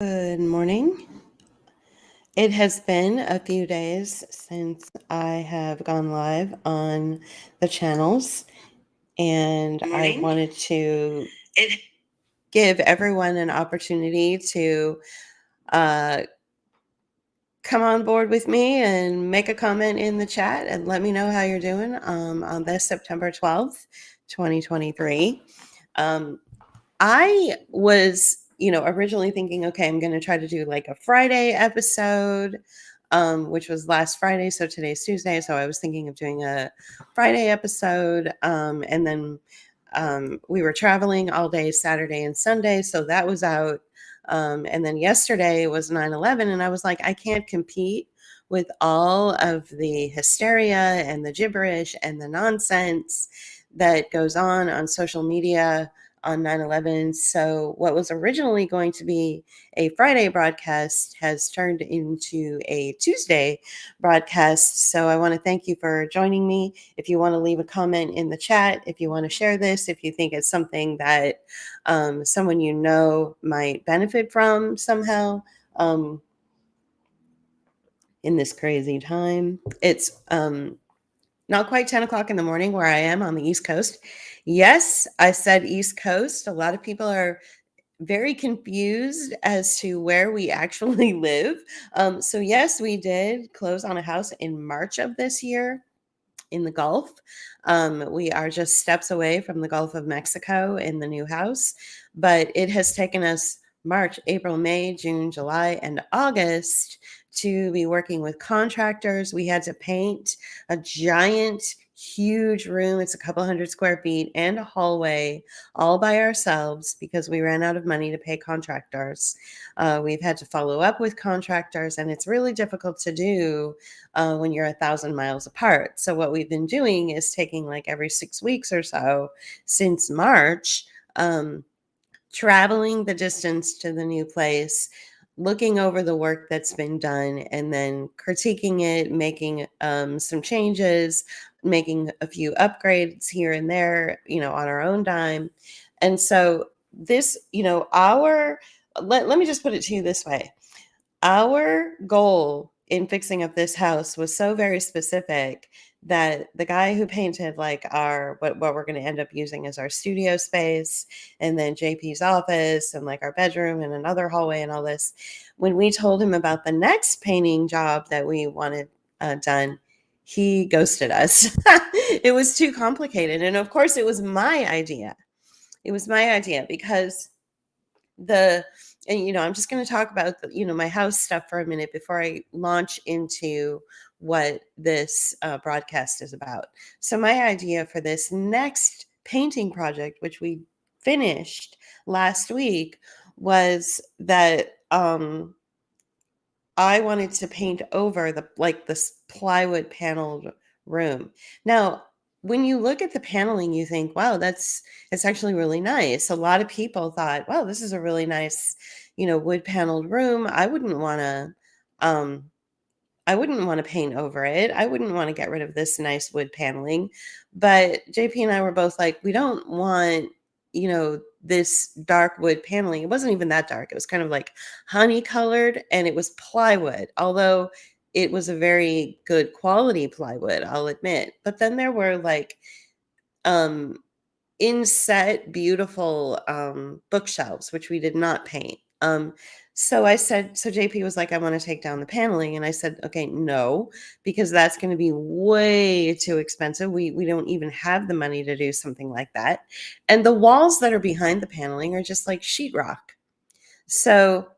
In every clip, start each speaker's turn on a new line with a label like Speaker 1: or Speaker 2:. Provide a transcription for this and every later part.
Speaker 1: Good morning. It has been a few days since I have gone live on the channels, and I wanted to give everyone an opportunity to uh, come on board with me and make a comment in the chat and let me know how you're doing on this September 12th, 2023. I was, originally thinking, okay, I'm going to try to do like a Friday episode, which was last Friday. So today's Tuesday. So I was thinking of doing a Friday episode. And then we were traveling all day Saturday and Sunday. So that was out. And then yesterday was 9/11. And I was like, I can't compete with all of the hysteria and the gibberish and the nonsense that goes on social media on 9/11. So what was originally going to be a Friday broadcast has turned into a Tuesday broadcast. So I want to thank you for joining me. If you want to leave a comment in the chat, if you want to share this, if you think it's something that someone you know might benefit from somehow, in this crazy time. It's not quite 10 o'clock in the morning where I am on the East Coast. Yes, I said East Coast. A lot of people are very confused as to where we actually live. So, yes, we did close on a house in March of this year in the Gulf. We are just steps away from the Gulf of Mexico in the new house, but it has taken us March, April, May, June, July, and August to be working with contractors. We had to paint a giant, huge room. It's a couple hundred square feet and a hallway all by ourselves because we ran out of money to pay contractors. We've had to follow up with contractors, and it's really difficult to do when you're 1,000 miles apart. So what we've been doing is taking like every 6 weeks or so since March, traveling the distance to the new place, looking over the work that's been done, and then critiquing it, making some changes, making a few upgrades here and there, on our own dime. And so this, let me just put it to you this way. Our goal in fixing up this house was so very specific that the guy who painted like our what we're going to end up using as our studio space, and then JP's office and like our bedroom and another hallway and all this, when we told him about the next painting job that we wanted done, he ghosted us. It was too complicated, and of course it was my idea. It was my idea because I'm just going to talk about my house stuff for a minute before I launch into what this broadcast is about. So my idea for this next painting project, which we finished last week, was that I wanted to paint over this plywood paneled room. Now, when you look at the paneling, you think, wow, it's actually really nice. A lot of people thought, wow, this is a really nice, wood paneled room. Um, I wouldn't want to paint over it. I wouldn't want to get rid of this nice wood paneling. But JP and I were both like, we don't want, this dark wood paneling. It wasn't even that dark. It was kind of like honey colored, and it was plywood, although it was a very good quality plywood, I'll admit. But then there were like um inset beautiful bookshelves, which we did not paint. So JP was like, I want to take down the paneling. And I said, okay, no, because that's going to be way too expensive. We don't even have the money to do something like that. And the walls that are behind the paneling are just like sheetrock. So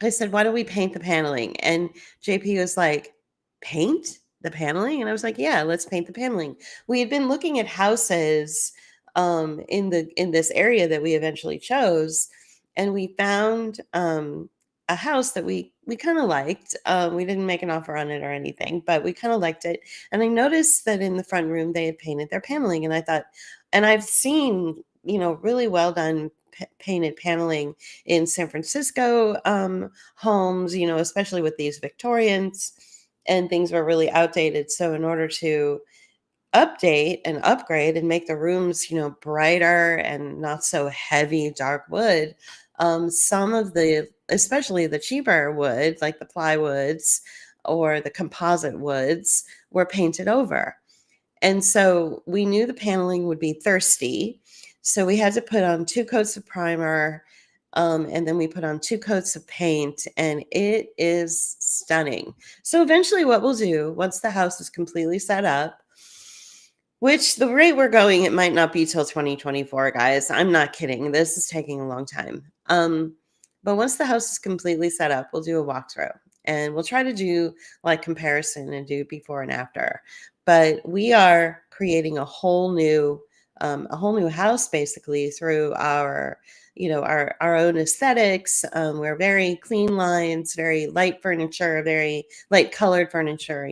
Speaker 1: I said, why don't we paint the paneling? And JP was like, paint the paneling? And I was like, yeah, let's paint the paneling. We had been looking at houses in this area that we eventually chose, and we found a house that we kind of liked. We didn't make an offer on it or anything, but we kind of liked it. And I noticed that in the front room they had painted their paneling, and I thought, and I've seen really well done painted paneling in San Francisco homes, especially with these Victorians, and things were really outdated. So in order to update and upgrade and make the rooms, brighter and not so heavy dark wood, Some of the, especially the cheaper wood, like the plywoods or the composite woods, were painted over. And so we knew the paneling would be thirsty. So we had to put on 2 coats of primer, and then we put on 2 coats of paint, and it is stunning. So eventually what we'll do, once the house is completely set up, which the rate we're going, it might not be till 2024, guys. I'm not kidding. This is taking a long time. But once the house is completely set up, we'll do a walkthrough and we'll try to do like comparison and do before and after. But we are creating a whole new house basically through our, our own aesthetics. We're very clean lines, very light furniture, very light colored furniture,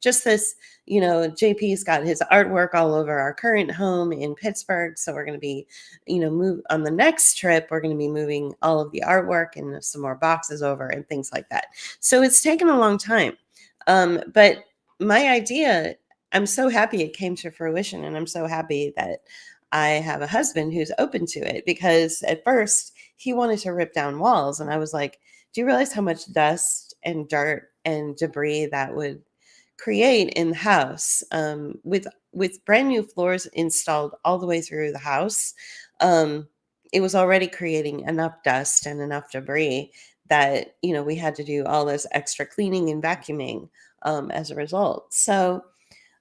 Speaker 1: just this, JP's got his artwork all over our current home in Pittsburgh. So we're going to be, move on the next trip. We're going to be moving all of the artwork and some more boxes over and things like that. So it's taken a long time. But my idea, I'm so happy it came to fruition. And I'm so happy that I have a husband who's open to it, because at first he wanted to rip down walls. And I was like, do you realize how much dust and dirt and debris that would create in the house, with brand new floors installed all the way through the house? It was already creating enough dust and enough debris that we had to do all this extra cleaning and vacuuming as a result. So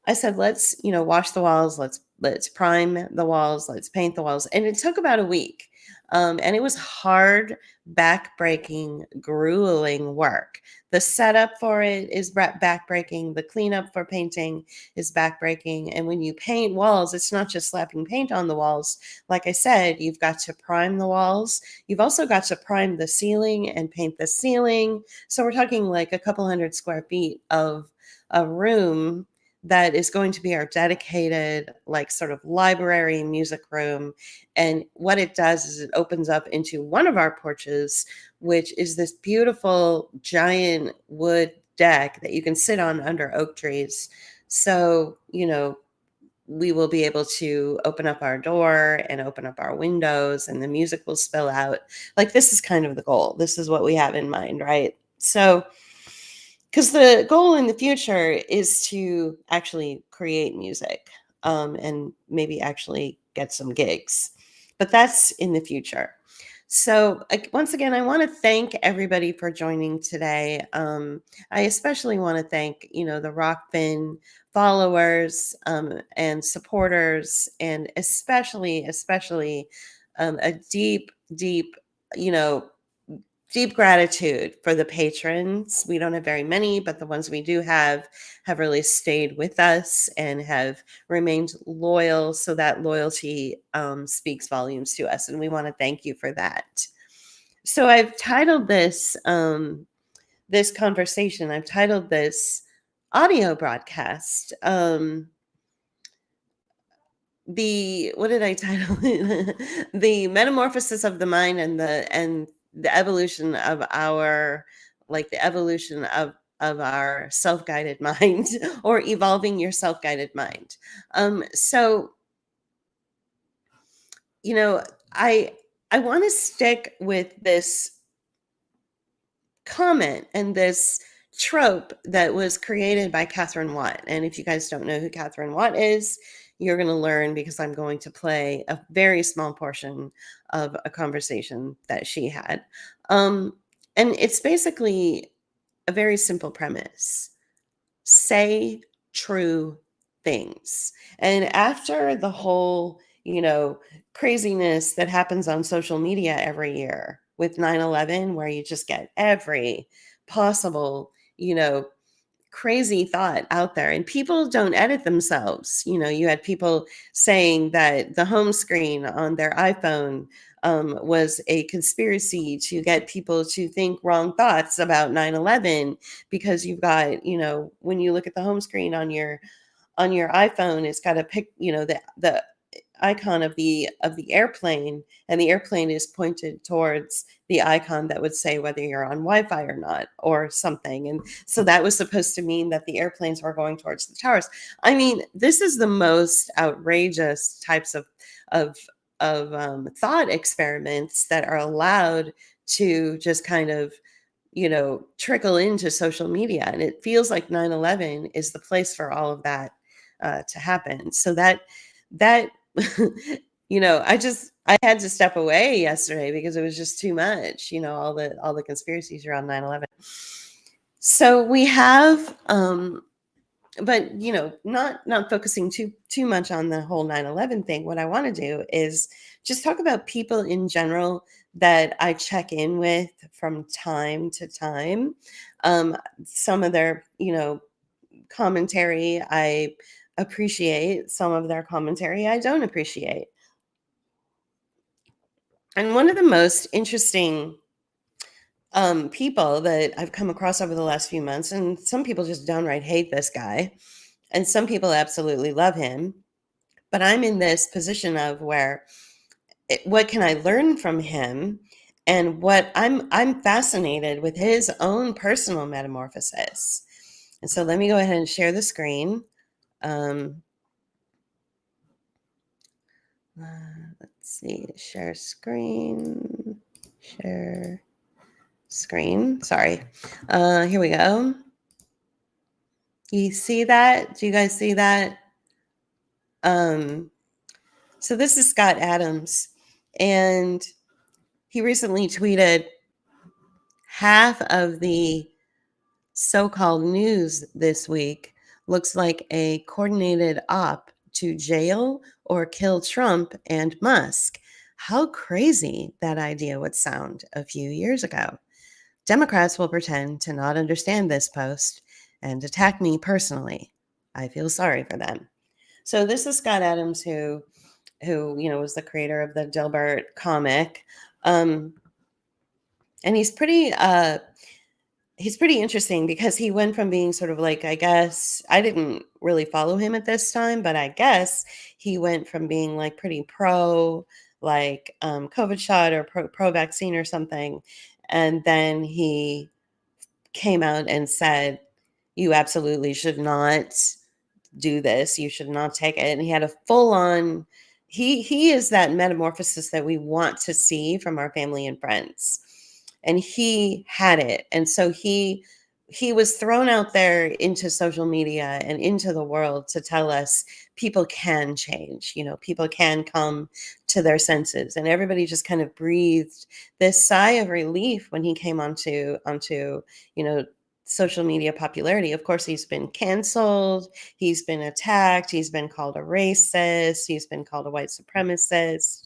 Speaker 1: I said, let's wash the walls, let's prime the walls, let's paint the walls, and it took about a week. And it was hard, back-breaking, grueling work. The setup for it is back-breaking. The cleanup for painting is back-breaking. And when you paint walls, it's not just slapping paint on the walls. Like I said, you've got to prime the walls. You've also got to prime the ceiling and paint the ceiling. So we're talking like a couple hundred square feet of a room that is going to be our dedicated, like, sort of library music room. And what it does is it opens up into one of our porches, which is this beautiful giant wood deck that you can sit on under oak trees. So, we will be able to open up our door and open up our windows, and the music will spill out. Like, this is kind of the goal. This is what we have in mind, right? So, because the goal in the future is to actually create music, and maybe actually get some gigs, but that's in the future. So once again, I want to thank everybody for joining today. I especially want to thank, the Rockfin followers, and supporters, and especially a deep, you know, deep gratitude for the patrons. We don't have very many, but the ones we do have really stayed with us and have remained loyal. So that loyalty speaks volumes to us, and we want to thank you for that. So I've titled this conversation. I've titled this audio broadcast. The what did I title it? The metamorphosis of the mind, and the evolution of our, like, the evolution of our self-guided mind, or evolving your self-guided mind. So you know I I want to stick with this comment and this trope that was created by Catherine Watt. And if you guys don't know who Catherine Watt is, you're going to learn, because I'm going to play a very small portion of a conversation that she had. And it's basically a very simple premise: say true things. And after the whole, craziness that happens on social media every year with 9/11, where you just get every possible, crazy thought out there, and people don't edit themselves. You had people saying that the home screen on their iPhone was a conspiracy to get people to think wrong thoughts about 9/11, because you've got, when you look at the home screen on your iPhone, it's got a pic, the icon of the airplane, and the airplane is pointed towards the icon that would say whether you're on Wi-Fi or not, or something. And so that was supposed to mean that the airplanes were going towards the towers. I mean, this is the most outrageous types of thought experiments that are allowed to just kind of, trickle into social media. And it feels like 9/11 is the place for all of that to happen. So that I had to step away yesterday because it was just too much, all the conspiracies around 9/11. So we have but not focusing too much on the whole 9/11 thing. What I want to do is just talk about people in general that I check in with from time to time. Some of their commentary I appreciate, some of their commentary I don't appreciate. And one of the most interesting people that I've come across over the last few months, and some people just downright hate this guy, and some people absolutely love him. But I'm in this position of where what can I learn from him, and what I'm fascinated with his own personal metamorphosis. And so let me go ahead and share the screen. Um, let's see, share screen, share screen. Sorry. Here we go. You see that? Do you guys see that? So this is Scott Adams, and he recently tweeted, half of the so-called news this week looks like a coordinated op to jail or kill Trump and Musk. How crazy that idea would sound a few years ago. Democrats will pretend to not understand this post and attack me personally. I feel sorry for them. So this is Scott Adams, who was the creator of the Dilbert comic, and he's pretty interesting because he went from being sort of like, I guess I didn't really follow him at this time, but I guess he went from being like pretty pro, like COVID shot or pro vaccine or something, and then he came out and said, "You absolutely should not do this. You should not take it." And he had a full on. He is that metamorphosis that we want to see from our family and friends, and he had it. And so he was thrown out there into social media and into the world to tell us people can change, people can come to their senses. And everybody just kind of breathed this sigh of relief when he came onto you know social media popularity. Of course, he's been canceled, he's been attacked, he's been called a racist, he's been called a white supremacist.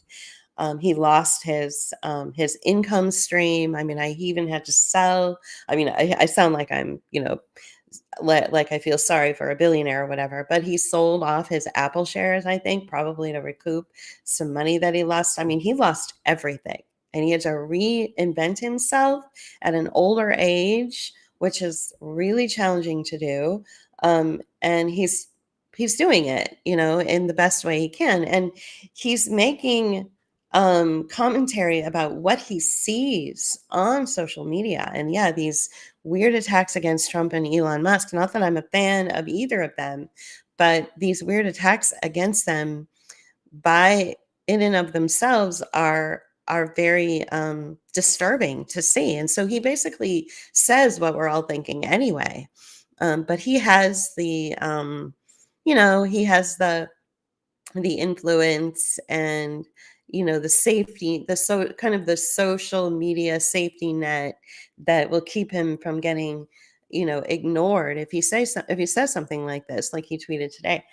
Speaker 1: He lost his income stream. I mean, he even had to sell. I mean, I sound like I'm, like I feel sorry for a billionaire or whatever, but he sold off his Apple shares, I think, probably to recoup some money that he lost. I mean, he lost everything, and he had to reinvent himself at an older age, which is really challenging to do. And he's doing it, in the best way he can, and he's making commentary about what he sees on social media. And yeah, these weird attacks against Trump and Elon Musk. Not that I'm a fan of either of them, but these weird attacks against them by in and of themselves are very disturbing to see. And so he basically says what we're all thinking anyway. But he has he has the influence, and the safety, kind of the social media safety net that will keep him from getting ignored if if he says something like this, like he tweeted today.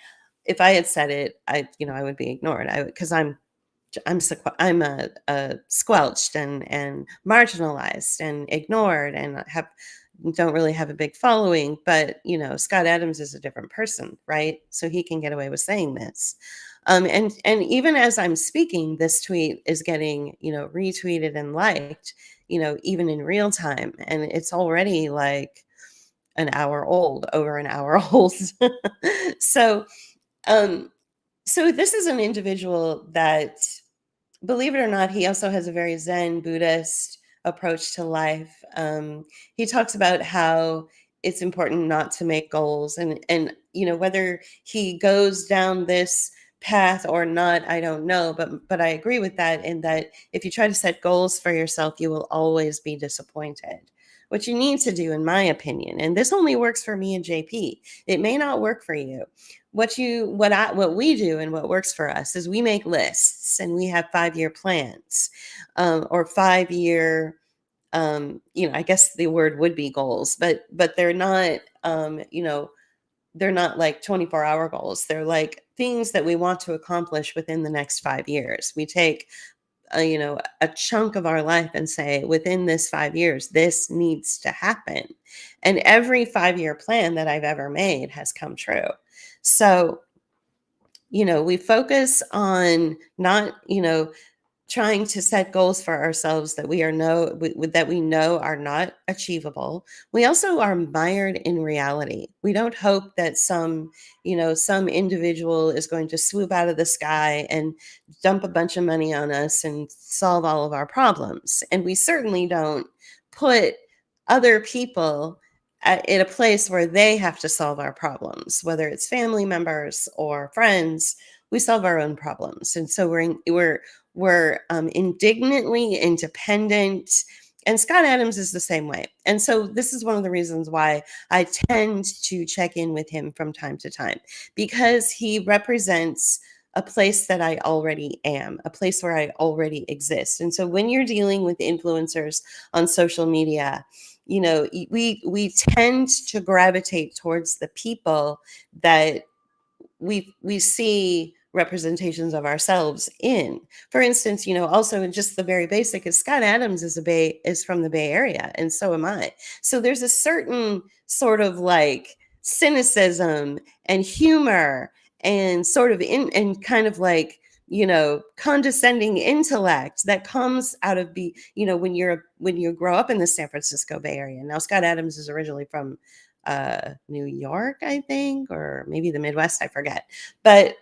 Speaker 1: If I had said it, I would be ignored. Because I'm a squelched and marginalized and ignored, and don't really have a big following. But Scott Adams is a different person, right? So he can get away with saying this. And even as I'm speaking, this tweet is getting retweeted and liked, even in real time, and it's already like over an hour old. So um so this is an individual that, believe it or not, he also has a very Zen Buddhist approach to life. He talks about how it's important not to make goals, and whether he goes down this path or not, I don't know, but I agree with that, in that if you try to set goals for yourself, you will always be disappointed. What you need to do, in my opinion, and this only works for me and JP, it may not work for you. What we do and what works for us is we make lists, and we have 5-year plans, or 5-year, I guess the word would be goals, but they're not, they're not like 24-hour goals. They're like things that we want to accomplish within the next 5 years. We take a chunk of our life and say, within this 5 years, this needs to happen. And every 5-year plan that I've ever made has come true. So, we focus on not, trying to set goals for ourselves that that we know are not achievable. We also are mired in reality. We don't hope that some individual is going to swoop out of the sky and dump a bunch of money on us and solve all of our problems. And we certainly don't put other people in a place where they have to solve our problems, whether it's family members or friends. We solve our own problems, and so we're indignantly independent. And Scott Adams is the same way. And so this is one of the reasons why I tend to check in with him from time to time, because he represents a place that I already am, a place where I already exist. And so when you're dealing with influencers on social media, we tend to gravitate towards the people that we see representations of ourselves in. For instance, also in just the very basic is Scott Adams is from the Bay Area, and so am I. So there's a certain sort of like cynicism and humor and sort of and kind of like condescending intellect that comes out of when you grow up in the San Francisco Bay Area. Now, Scott Adams is originally from New York, I think, or maybe the Midwest, I forget. But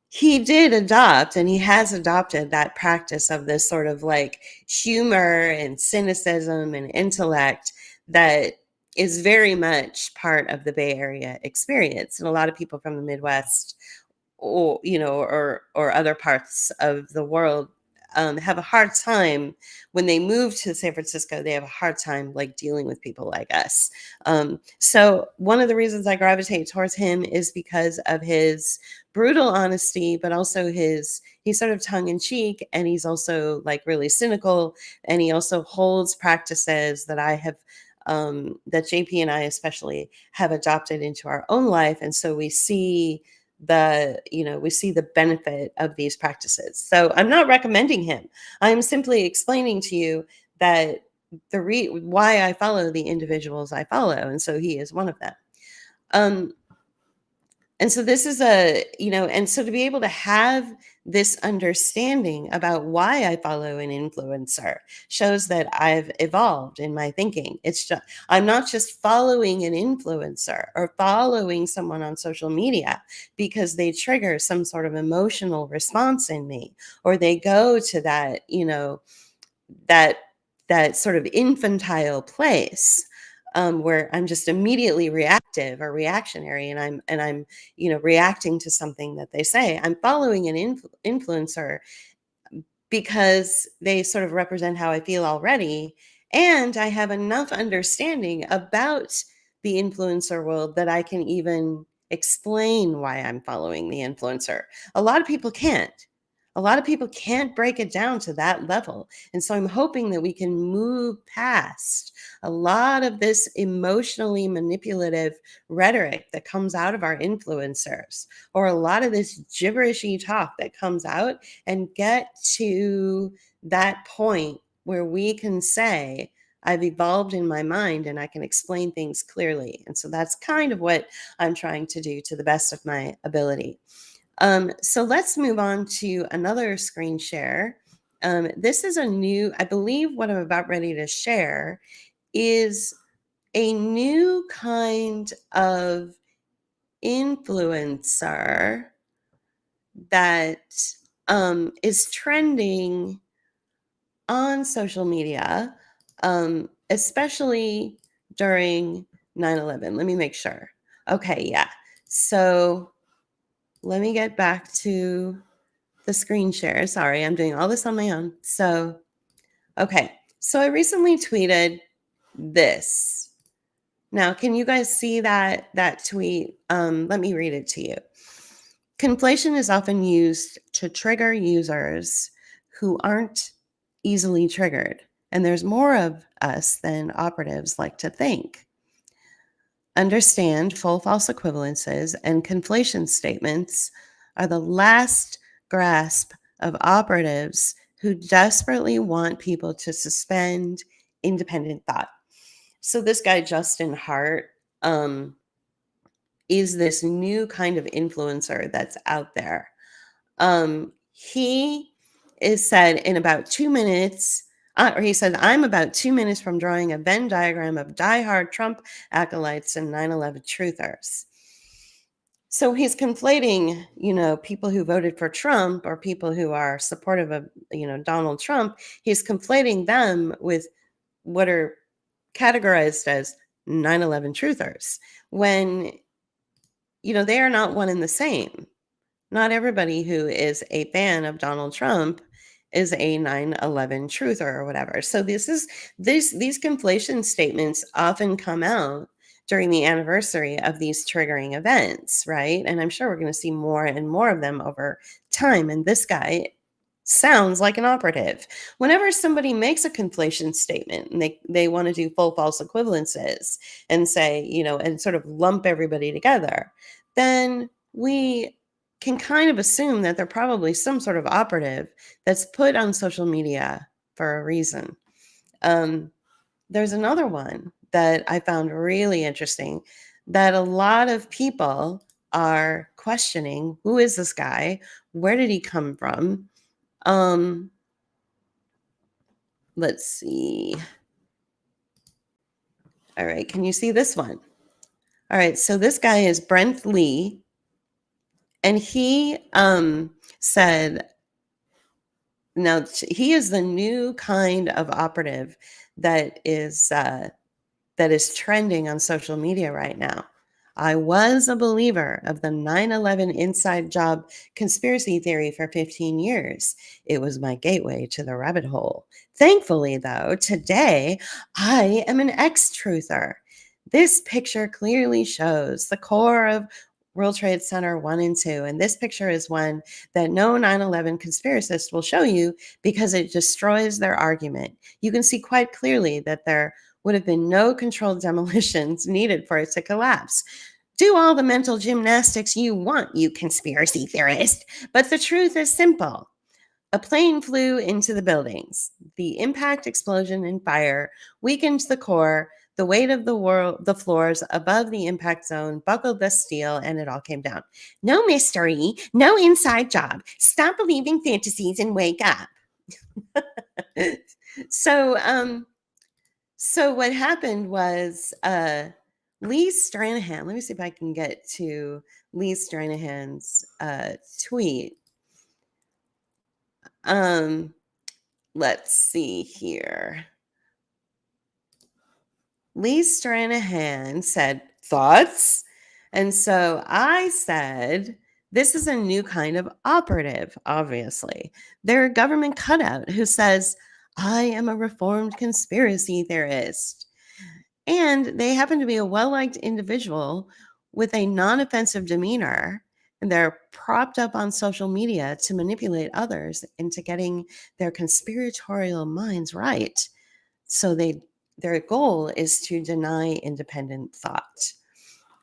Speaker 1: he did adopt, and he has adopted that practice of this sort of like humor and cynicism and intellect that is very much part of the Bay Area experience. And a lot of people from the Midwest or other parts of the world have a hard time when they move to San Francisco. They have a hard time like dealing with people like us. So one of the reasons I gravitate towards him is because of his brutal honesty, but also he's sort of tongue in cheek, and he's also like really cynical, and he also holds practices that I have that JP and I especially have adopted into our own life. And so we see the benefit of these practices. So I'm not recommending him. I'm simply explaining to you that why I follow the individuals I follow, and so he is one of them. And so this is and so to be able to have this understanding about why I follow an influencer shows that I've evolved in my thinking. I'm not just following an influencer or following someone on social media because they trigger some sort of emotional response in me, or they go to that sort of infantile place where I'm just immediately reactive or reactionary, and I'm reacting to something that they say. I'm following an influencer because they sort of represent how I feel already, and I have enough understanding about the influencer world that I can even explain why I'm following the influencer. A lot of people can't. A lot of people can't break it down to that level. And so I'm hoping that we can move past a lot of this emotionally manipulative rhetoric that comes out of our influencers, or a lot of this gibberishy talk that comes out, and get to that point where we can say, I've evolved in my mind and I can explain things clearly. And so that's kind of what I'm trying to do to the best of my ability. So let's move on to another screen share. This is I believe what I'm about ready to share is a new kind of influencer that is trending on social media, especially during 9/11. Let me make sure. Okay, yeah. So let me get back to the screen share. Sorry, I'm doing all this on my own. So, okay. So I recently tweeted this. Now, can you guys see that tweet? Let me read it to you. Conflation is often used to trigger users who aren't easily triggered, and there's more of us than operatives like to think. Understand full false equivalences and conflation statements are the last grasp of operatives who desperately want people to suspend independent thought. So this guy, Justin Hart, is this new kind of influencer that's out there. He is said in about 2 minutes, or he said, I'm about 2 minutes from drawing a Venn diagram of diehard Trump acolytes and 9/11 truthers. So he's conflating, people who voted for Trump or people who are supportive of, Donald Trump. He's conflating them with what are categorized as 9/11 truthers when, they are not one and the same. Not everybody who is a fan of Donald Trump is a 9/11 truther or whatever. So these conflation statements often come out during the anniversary of these triggering events, right? And I'm sure we're going to see more and more of them over time. And this guy sounds like an operative. Whenever somebody makes a conflation statement and they want to do full false equivalences and say, and sort of lump everybody together, then we can kind of assume that they're probably some sort of operative that's put on social media for a reason. There's another one that I found really interesting that a lot of people are questioning. Who is this guy? Where did he come from? Let's see. All right, can you see this one? All right, so this guy is Brent Lee, and he said, now he is the new kind of operative that is trending on social media right now. I was a believer of the 9/11 inside job conspiracy theory for 15 years. It was my gateway to the rabbit hole. Thankfully, though, today I am an ex-truther. This picture clearly shows the core of World Trade Center 1 and 2. And this picture is one that no 9/11 conspiracist will show you because it destroys their argument. You can see quite clearly that there would have been no controlled demolitions needed for it to collapse. Do all the mental gymnastics you want, you conspiracy theorist, but the truth is simple. A plane flew into the buildings. The impact, explosion, and fire weakened the core. The weight of the floors above the impact zone buckled the steel, and it all came down. No mystery, no inside job. Stop believing fantasies and wake up. So what happened was Lee Stranahan, let me see if I can get to Lee Stranahan's tweet. Let's see here. Lee Stranahan said, thoughts? And so I said, this is a new kind of operative, obviously. They're a government cutout who says, I am a reformed conspiracy theorist. And they happen to be a well-liked individual with a non-offensive demeanor, and they're propped up on social media to manipulate others into getting their conspiratorial minds right. So their goal is to deny independent thought.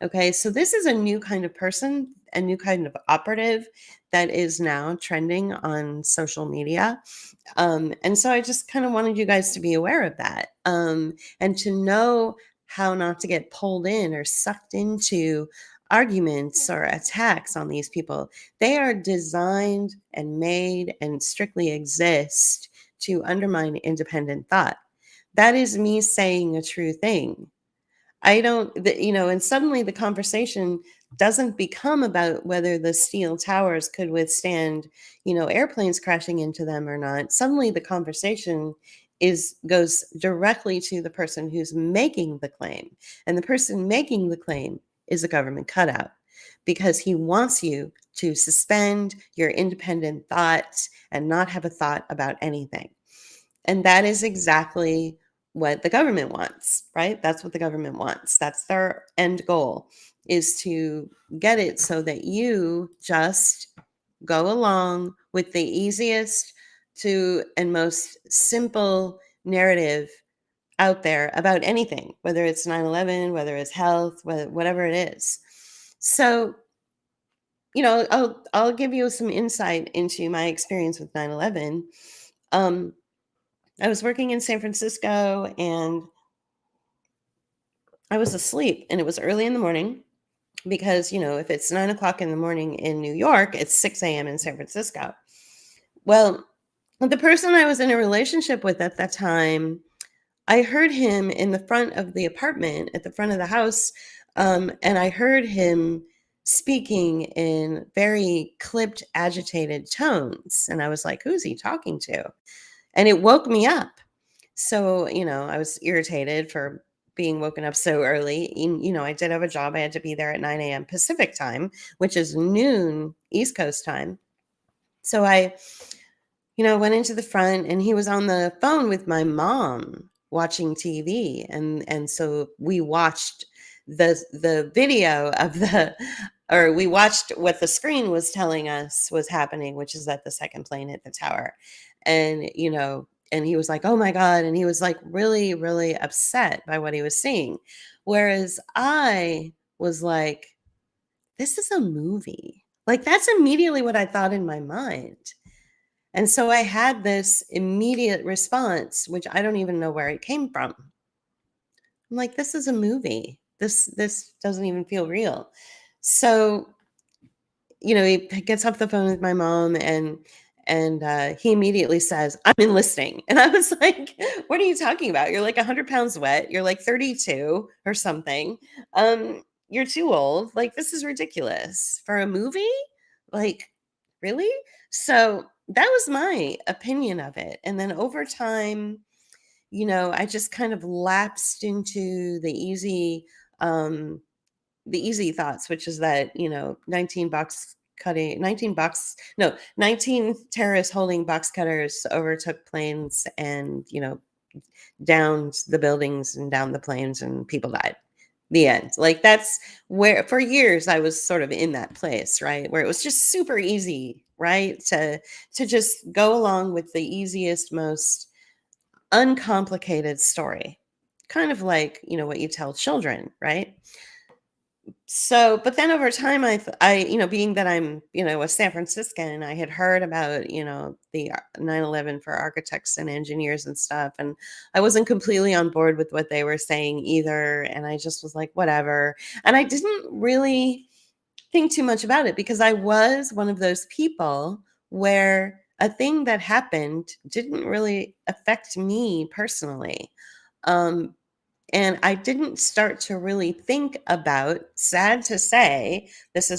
Speaker 1: Okay, so this is a new kind of person, a new kind of operative that is now trending on social media. And so I just kind of wanted you guys to be aware of that and to know how not to get pulled in or sucked into arguments or attacks on these people. They are designed and made and strictly exist to undermine independent thought. That is me saying a true thing. I don't, and suddenly the conversation doesn't become about whether the steel towers could withstand, airplanes crashing into them or not. Suddenly the conversation goes directly to the person who's making the claim. And the person making the claim is a government cutout. because he wants you to suspend your independent thoughts and not have a thought about anything. And that is exactly what the government wants, right? That's what the government wants. That's their end goal, is to get it so that you just go along with the easiest to and most simple narrative out there about anything, whether it's 9/11, whether it's health, whatever it is. So, I'll give you some insight into my experience with 9/11. Um, I was working in San Francisco and I was asleep, and it was early in the morning because, if it's 9 o'clock in the morning in New York, it's 6 a.m. in San Francisco. Well, the person I was in a relationship with at that time, I heard him in the front of the apartment, at the front of the house, and I heard him speaking in very clipped, agitated tones. And I was like, who's he talking to? And it woke me up. So, I was irritated for being woken up so early. I did have a job. I had to be there at 9 a.m. Pacific time, which is noon East Coast time. So I went into the front and he was on the phone with my mom watching TV. And so we watched the video of or we watched what the screen was telling us was happening, which is that the second plane hit the tower. And he was like, "Oh my God." And he was like really, really upset by what he was seeing. Whereas I was like, this is a movie. Like, that's immediately what I thought in my mind. And so I had this immediate response, which I don't even know where it came from. I'm like, this is a movie. This doesn't even feel real. So, he gets off the phone with my mom and he immediately says, "I'm enlisting." And I was like, "What are you talking about? You're like 100 pounds wet. You're like 32 or something. You're too old. Like, this is ridiculous for a movie. Like, really?" So that was my opinion of it. And then over time, I just kind of lapsed into um, the easy thoughts, which is that, 19 terrorists holding box cutters overtook planes and, downed the buildings and down the planes and people died. The end. Like, that's where for years I was sort of in that place, right? Where it was just super easy, right? To just go along with the easiest, most uncomplicated story. Kind of like, what you tell children, right? So, but then over time, being that I'm, a San Franciscan, I had heard about, the 9/11 for architects and engineers and stuff. And I wasn't completely on board with what they were saying either. And I just was like, whatever. And I didn't really think too much about it because I was one of those people where a thing that happened didn't really affect me personally. Um, and I didn't start to really think about, sad to say,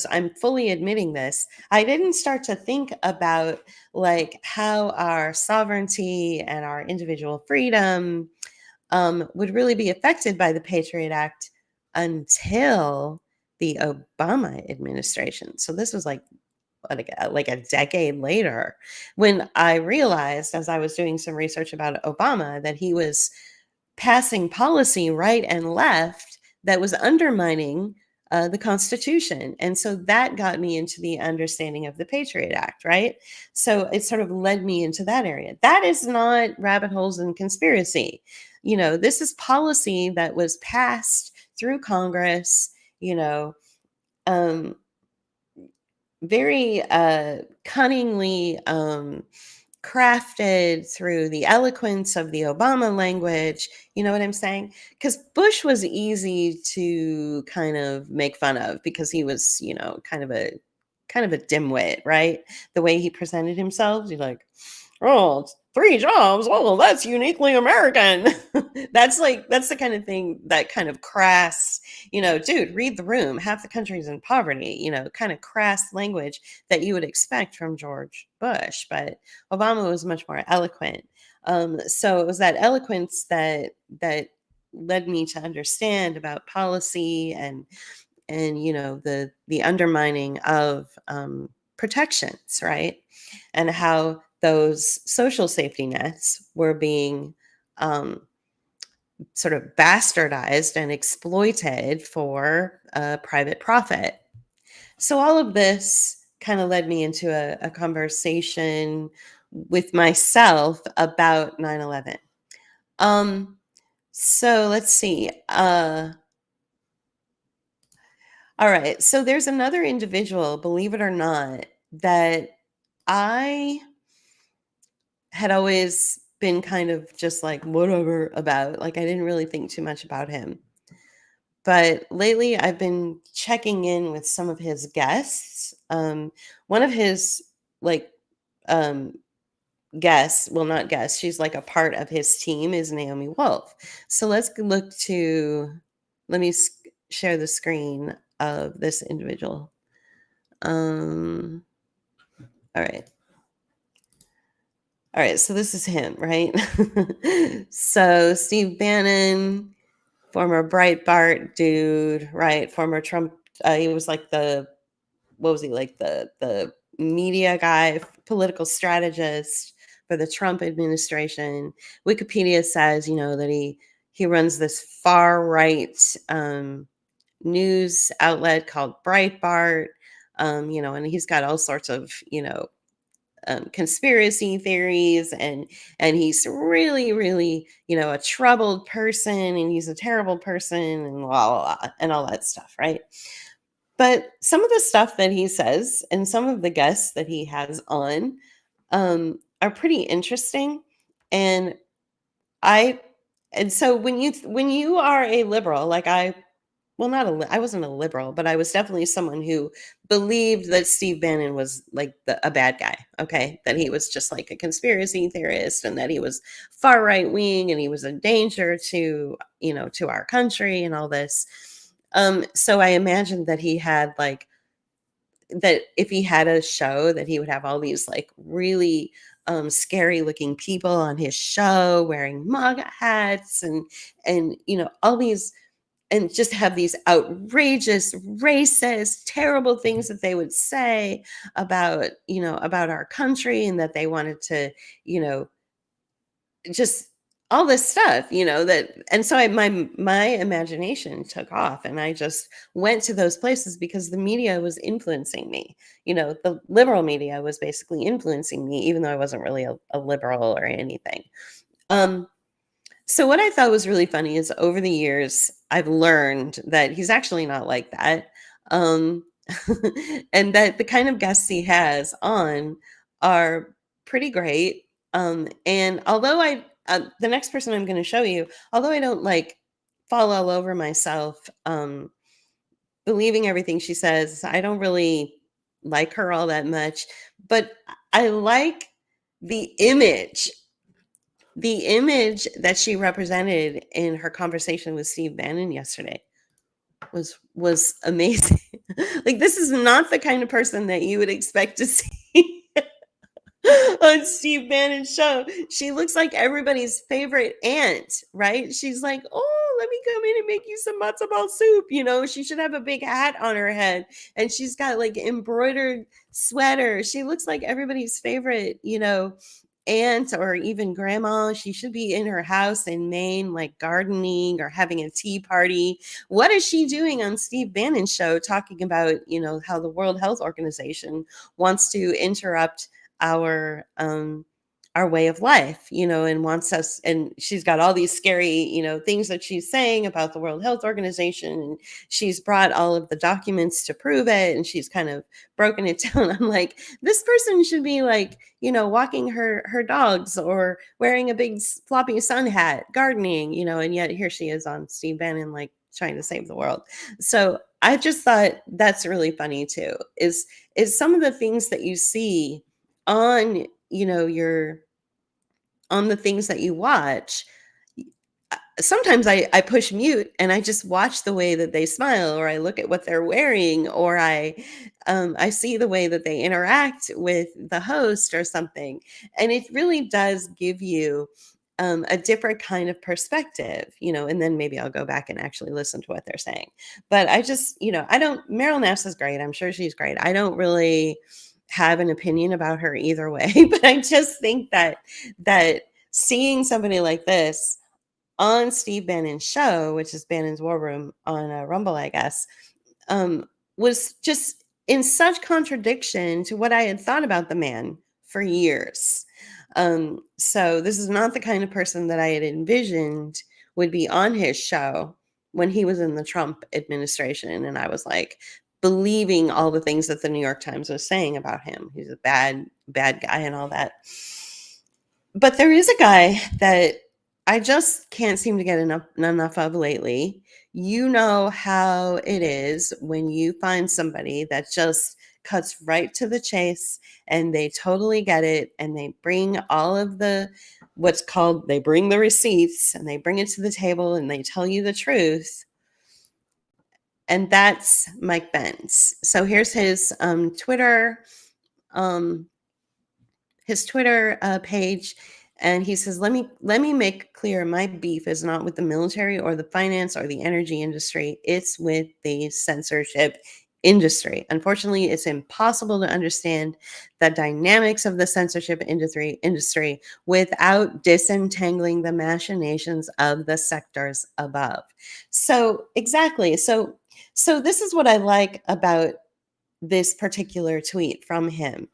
Speaker 1: I'm fully admitting this. I didn't start to think about like how our sovereignty and our individual freedom would really be affected by the Patriot Act until the Obama administration. So this was like a decade later when I realized, as I was doing some research about Obama, that he was passing policy right and left that was undermining the Constitution. And so that got me into the understanding of the Patriot Act, right? So it sort of led me into that area. That is not rabbit holes and conspiracy. This is policy that was passed through Congress, um, very cunningly crafted through the eloquence of the Obama language. You know what I'm saying? Because Bush was easy to kind of make fun of because he was, kind of a dimwit, right? The way he presented himself, he's like, "Oh, it's 3 jobs. Oh, that's uniquely American." That's the kind of thing, that kind of crass, dude, read the room. Half the country's in poverty, kind of crass language that you would expect from George Bush. But Obama was much more eloquent. So it was that eloquence that led me to understand about policy and the undermining of protections, right? And how those social safety nets were being um, sort of bastardized and exploited for private profit. So all of this kind of led me into a conversation with myself about 9/11. Um, so let's see. All right. So there's another individual, believe it or not, that I had always been kind of just like whatever about. Like I didn't really think too much about him. But lately I've been checking in with some of his guests. One of his like um guests, well, not guests, she's like a part of his team is Naomi Wolf. So let me share the screen of this individual. Um, all right. All right. So this is him, right? So Steve Bannon, former Breitbart dude, right? Former Trump, he was like what was he like the media guy, political strategist for the Trump administration. Wikipedia says, that he runs this far right news outlet called Breitbart. And he's got all sorts of conspiracy theories, and he's really, really, a troubled person, and he's a terrible person, and blah, blah, blah, and all that stuff, right? But some of the stuff that he says and some of the guests that he has on are pretty interesting. And I, and so when you are a liberal, like well, not I wasn't a liberal, but I was definitely someone who believed that Steve Bannon was like a bad guy. Okay, that he was just like a conspiracy theorist, and that he was far right wing, and he was a danger to our country and all this. So I imagined that he had like that if he had a show that he would have all these like really scary looking people on his show wearing MAGA hats, and all these, and just have these outrageous racist terrible things that they would say about our country, and that they wanted to you know just all this stuff, that, and so my imagination took off, and I just went to those places because the media was influencing me. The liberal media was basically influencing me, even though I wasn't really a liberal or anything. Um, so what I thought was really funny is over the years, I've learned that he's actually not like that. Um, and that the kind of guests he has on are pretty great. And although the next person I'm going to show you, although I don't like fall all over myself, believing everything she says, I don't really like her all that much, but I like the image the image that she represented in her conversation with Steve Bannon yesterday was amazing. Like, this is not the kind of person that you would expect to see on Steve Bannon's show. She looks like everybody's favorite aunt, right? She's like, "Oh, let me come in and make you some matzo ball soup." She should have a big hat on her head, and she's got like embroidered sweater. She looks like everybody's favorite, aunt or even grandma. She should be in her house in Maine, like gardening or having a tea party. What is she doing on Steve Bannon's show talking about, how the World Health Organization wants to interrupt our way of life, and wants us, and she's got all these scary, things that she's saying about the World Health Organization, and she's brought all of the documents to prove it, and she's kind of broken it down. I'm like, this person should be like, walking her dogs, or wearing a big floppy sun hat, gardening, and yet here she is on Steve Bannon, like trying to save the world. So I just thought that's really funny too, is some of the things that you see on your on the things that you watch. Sometimes I push mute and I just watch the way that they smile, or I look at what they're wearing, or I see the way that they interact with the host or something, and it really does give you a different kind of perspective, and then maybe I'll go back and actually listen to what they're saying. But I just, I don't, Meryl Nass is great. I'm sure she's great. I don't really have an opinion about her either way, but I just think that seeing somebody like this on Steve Bannon's show, which is Bannon's War Room on Rumble, I guess, um, was just in such contradiction to what I had thought about the man for years. So this is not the kind of person that I had envisioned would be on his show when he was in the Trump administration. And I was like believing all the things that the New York Times was saying about him. He's a bad guy and all that. But there is a guy that I just can't seem to get enough of lately. You know how it is when you find somebody that just cuts right to the chase and they totally get it and they bring all of they bring the receipts and they bring it to the table and they tell you the truth. And that's Mike Benz. So here's Twitter um, page, and he says, let me make clear, my beef is not with the military or the finance or the energy industry. It's with the censorship industry. Unfortunately, it's impossible to understand the dynamics of the censorship industry without disentangling the machinations of the sectors above. So exactly. So this is what I like about this particular tweet from him.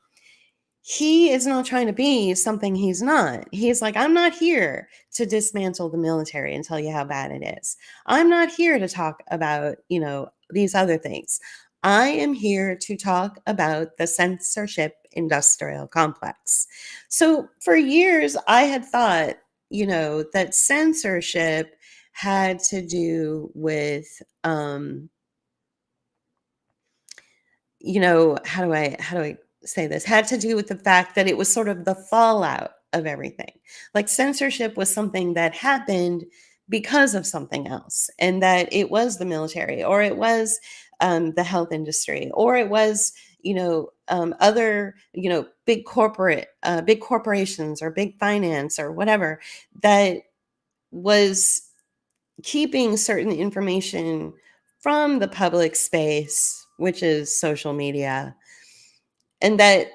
Speaker 1: He is not trying to be something he's not. He's like, I'm not here to dismantle the military and tell you how bad it is. I'm not here to talk about, these other things. I am here to talk about the censorship industrial complex. So for years, I had thought, that censorship had to do with, how do I say this? Had to do with the fact that it was sort of the fallout of everything. Like censorship was something that happened because of something else, and that it was the military, or it was the health industry, or it was other big corporations or big finance or whatever that was keeping certain information from the public space, which is social media, and that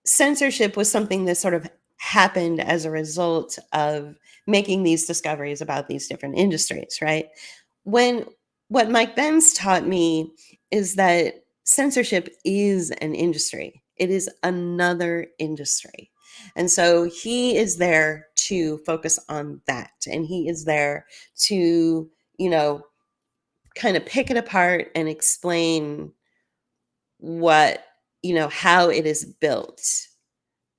Speaker 1: censorship was something that sort of happened as a result of making these discoveries about these different industries, right? When what Mike Benz taught me is that censorship is an industry. It is another industry. And so he is there to focus on that. And he is there to, kind of pick it apart and explain what, how it is built,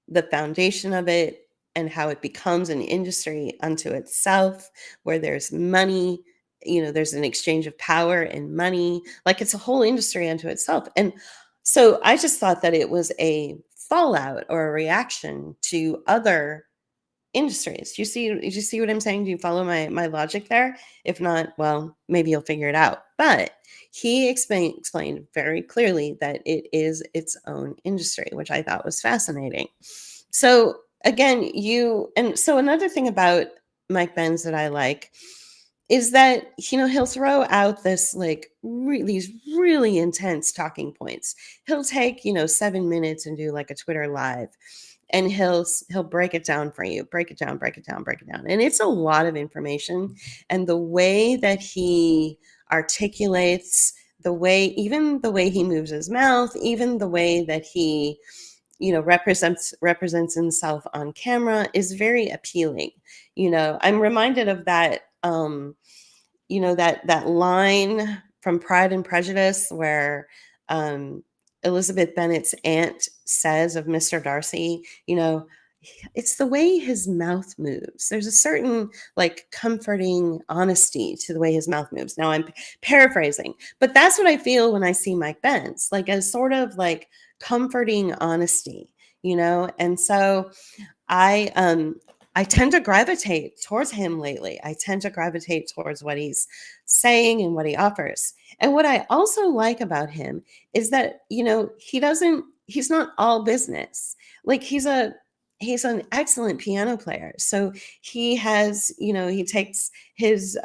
Speaker 1: the foundation of it, and how it becomes an industry unto itself, where there's money, there's an exchange of power and money, like it's a whole industry unto itself. And so I just thought that it was a fallout or a reaction to other industries. Do you see what I'm saying? Do you follow my logic there? If not, well, maybe you'll figure it out. But he explained very clearly that it is its own industry, which I thought was fascinating. So again, so another thing about Mike Benz that I like is that he'll throw out these really intense talking points. He'll take 7 minutes and do like a Twitter live, and he'll break it down for you, break it down, and it's a lot of information. And the way that he articulates, even the way he moves his mouth, even the way that he represents himself on camera is very appealing. I'm reminded of that that line from Pride and Prejudice where Elizabeth Bennet's aunt says of Mr. Darcy, it's the way his mouth moves. There's a certain comforting honesty to the way his mouth moves. Now I'm paraphrasing, but that's what I feel when I see Mike Benz, like a sort of comforting honesty, And so I tend to gravitate towards him lately. I tend to gravitate towards what he's saying and what he offers. And what I also like about him is that, he's not all business. Like he's he's an excellent piano player. So he has, he takes his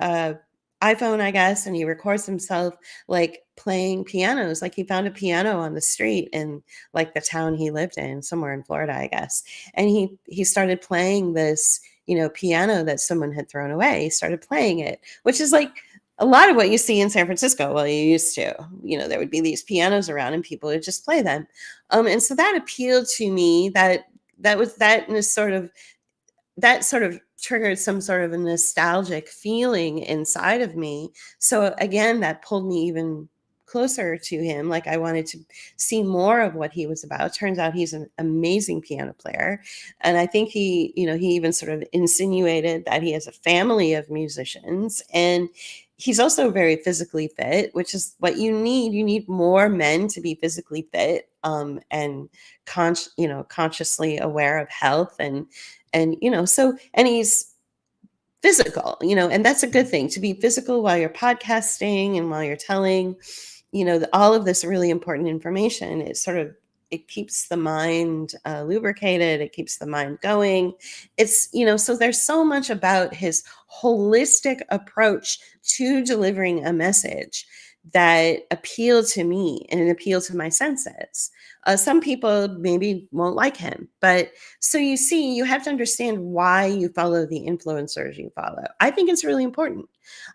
Speaker 1: iPhone, I guess, and he records himself like playing pianos. Like he found a piano on the street in like the town he lived in, somewhere in Florida, I guess. And he started playing this, piano that someone had thrown away. He started playing it, which is like a lot of what you see in San Francisco. Well, you used to, there would be these pianos around and people would just play them. And so that appealed to me, that sort of triggered some sort of a nostalgic feeling inside of me. So again, that pulled me even closer to him. Like I wanted to see more of what he was about. Turns out he's an amazing piano player. And I think he even sort of insinuated that he has a family of musicians. And he's also very physically fit, which is what you need. You need more men to be physically fit, and consciously aware of health and he's physical, and that's a good thing to be physical while you're podcasting and while you're telling, all of this really important information. It keeps the mind lubricated. It keeps the mind going. So there's so much about his holistic approach to delivering a message that appeal to me and appeal to my senses. Some people maybe won't like him, but so you see, you have to understand why you follow the influencers you follow. I think it's really important.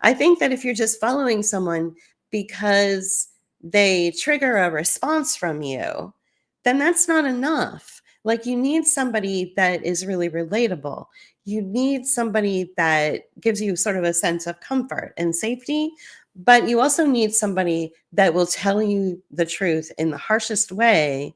Speaker 1: I think that if you're just following someone because they trigger a response from you, then that's not enough. Like you need somebody that is really relatable. You need somebody that gives you sort of a sense of comfort and safety, but you also need somebody that will tell you the truth in the harshest way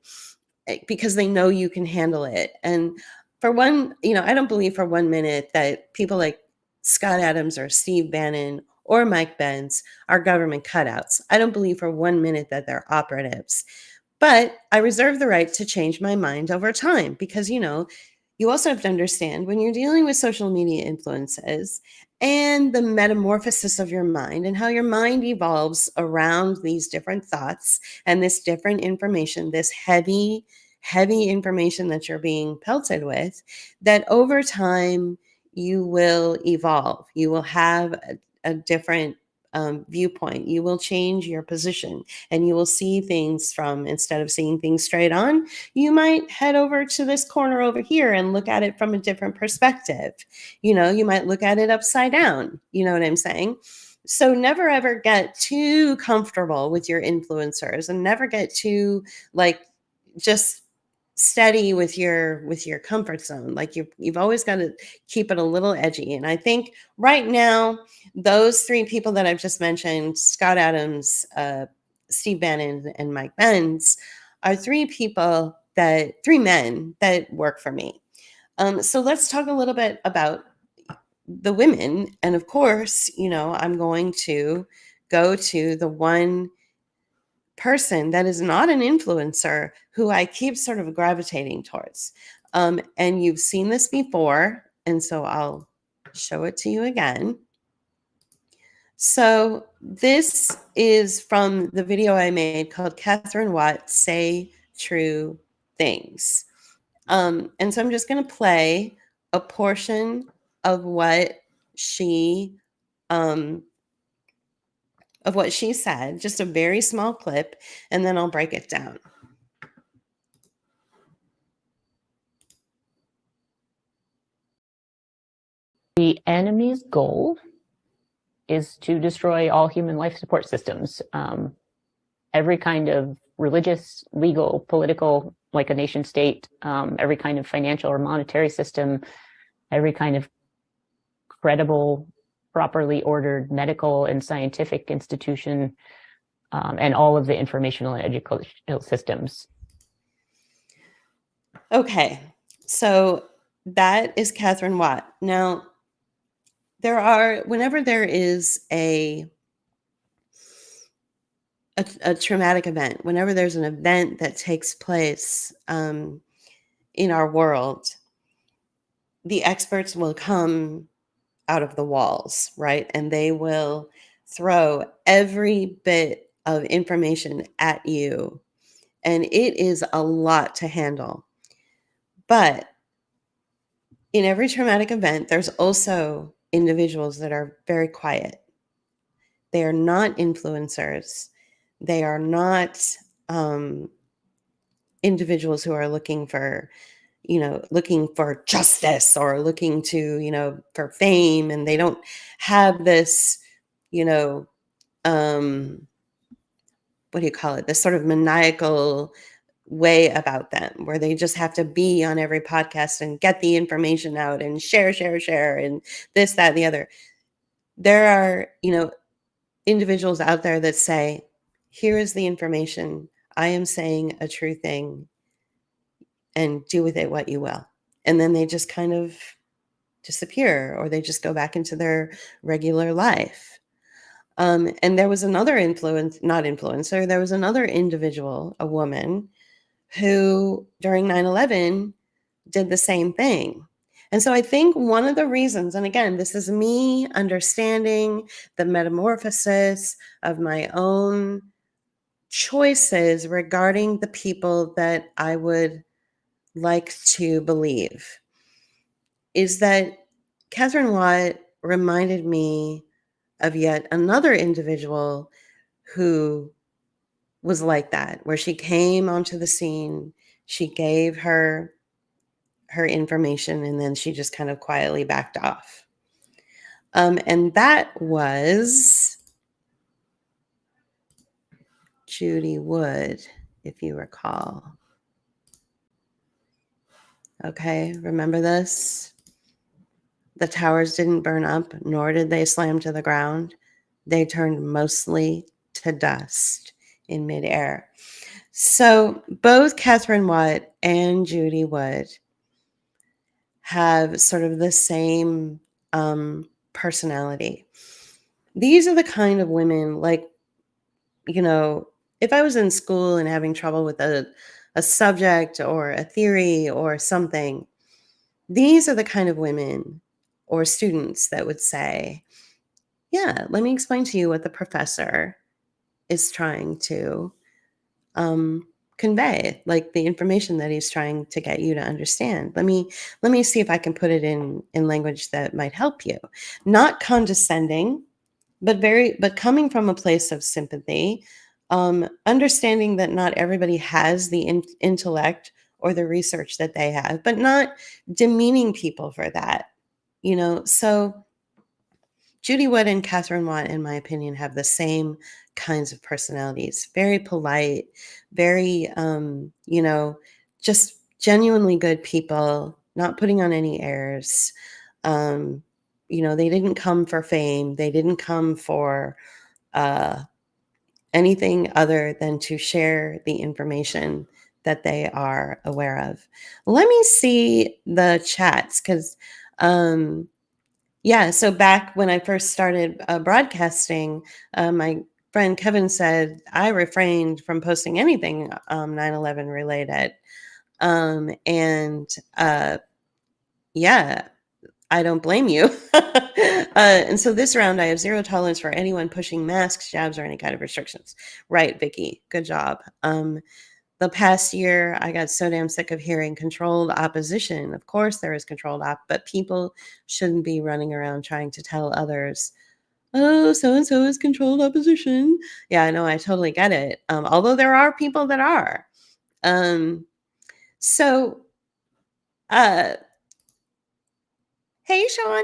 Speaker 1: because they know you can handle it. And for one, I don't believe for 1 minute that people like Scott Adams or Steve Bannon or Mike Benz are government cutouts. I don't believe for 1 minute that they're operatives. But I reserve the right to change my mind over time because, you also have to understand when you're dealing with social media influences and the metamorphosis of your mind and how your mind evolves around these different thoughts and this different information, this heavy, heavy information that you're being pelted with, that over time you will evolve. You will have a different viewpoint. You will change your position and you will see things from, instead of seeing things straight on, you might head over to this corner over here and look at it from a different perspective. You might look at it upside down. You know what I'm saying? So never ever get too comfortable with your influencers and never get too like just steady with your comfort zone. Like you've always got to keep it a little edgy. And I think right now, those three people that I've just mentioned, Scott Adams, Steve Bannon, and Mike Benz, are three men that work for me. So let's talk a little bit about the women. And of course, I'm going to go to the one person that is not an influencer who I keep sort of gravitating towards. And you've seen this before, and so I'll show it to you again. So this is from the video I made called Catherine Watt Say True Things. And so I'm just going to play a portion of what she said, just a very small clip, and then I'll break it down.
Speaker 2: The enemy's goal is to destroy all human life support systems. Every kind of religious, legal, political, like a nation state, every kind of financial or monetary system, every kind of credible, properly ordered medical and scientific institution, and all of the informational and educational systems.
Speaker 1: Okay, so that is Catherine Watt. Now, whenever there is a traumatic event, whenever there's an event that takes place in our world, the experts will come out of the walls, right? And they will throw every bit of information at you. And it is a lot to handle. But in every traumatic event, there's also individuals that are very quiet. They are not influencers. They are not um, individuals who are looking for justice or looking to, for fame. And they don't have this, you know, um, what do you call it? This sort of maniacal way about them where they just have to be on every podcast and get the information out and share, and this, that, and the other. There are, individuals out there that say, here is the information. I am saying a true thing and do with it what you will. And then they just kind of disappear or they just go back into their regular life. And there was another not influencer, there was another individual, a woman, who during 9/11 did the same thing. And so I think one of the reasons, and again, this is me understanding the metamorphosis of my own choices regarding the people that I would like to believe, is that Catherine Watt reminded me of yet another individual who was like that, where she came onto the scene, she gave her information, and then she just kind of quietly backed off. And that was Judy Wood, if you recall. Okay, remember this? The towers didn't burn up, nor did they slam to the ground. They turned mostly to dust in midair. So both Catherine Watt and Judy Wood have sort of the same personality. These are the kind of women, like, if I was in school and having trouble with a subject or a theory or something, these are the kind of women or students that would say, yeah, let me explain to you what the professor is trying to um, convey, like the information that he's trying to get you to understand. Let me see if I can put it in language that might help you. Not condescending, but coming from a place of sympathy, understanding that not everybody has the intellect or the research that they have, but not demeaning people for that. So Judy Wood and Catherine Watt, in my opinion, have the same kinds of personalities. Very polite, very, just genuinely good people, not putting on any airs. Um, they didn't come for fame. They didn't come for uh, anything other than to share the information that they are aware of. Let me see the chats because yeah, so back when I first started broadcasting, my friend Kevin said I refrained from posting anything 9/11 related. And yeah, I don't blame you. And so this round, I have zero tolerance for anyone pushing masks, jabs, or any kind of restrictions. Right, Vicky, good job. The past year, I got so damn sick of hearing controlled opposition. Of course, there is controlled but people shouldn't be running around trying to tell others, oh, so and so is controlled opposition. Yeah, I know, I totally get it. Although there are people that are. Um, so, uh, hey, Sean.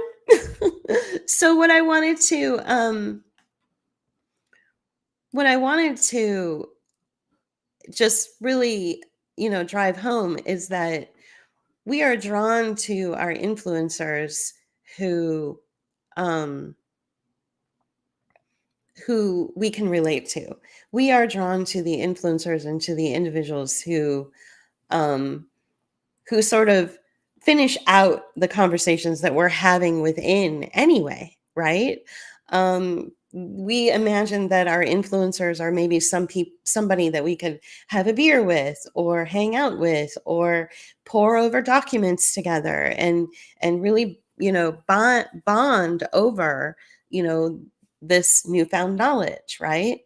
Speaker 1: So, what I wanted to just really, drive home is that we are drawn to our influencers who um who we can relate to. We are drawn to the influencers and to the individuals um who sort of finish out the conversations that we're having within anyway, right? We imagine that our influencers are maybe somebody that we could have a beer with or hang out with or pour over documents together and really, bond over, you know, this newfound knowledge, right?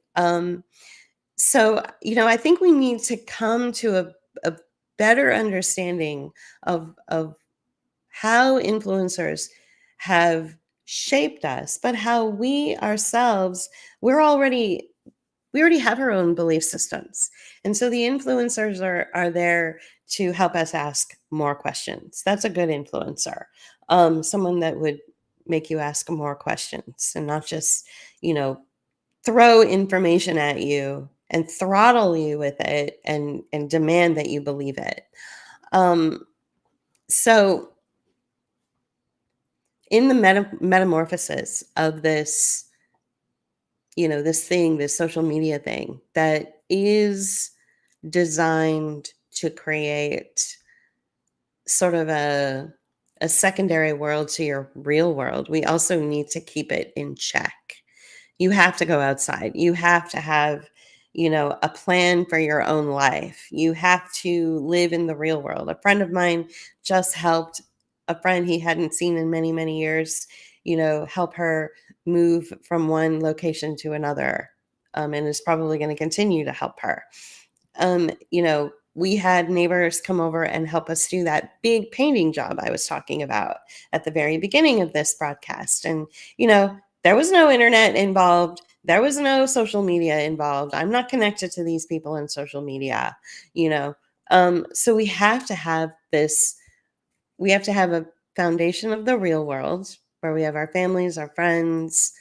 Speaker 1: So, I think we need to come to a better understanding of how influencers have shaped us, but how we ourselves, we already have our own belief systems. And so the influencers are there to help us ask more questions. That's a good influencer. Someone that would make you ask more questions and not just, you know, throw information at you and throttle you with it and demand that you believe it. Um, so in the metamorphosis of this, this thing, this social media thing that is designed to create sort of a secondary world to your real world, we also need to keep it in check. You have to go outside. You have to have, a plan for your own life. You have to live in the real world. A friend of mine just helped a friend he hadn't seen in many, many years, help her move from one location to another, and is probably going to continue to help her. We had neighbors come over and help us do that big painting job I was talking about at the very beginning of this broadcast. And, there was no internet involved. There was no social media involved. I'm not connected to these people in social media, you know. So we have to have a foundation of the real world where we have our families, our friends,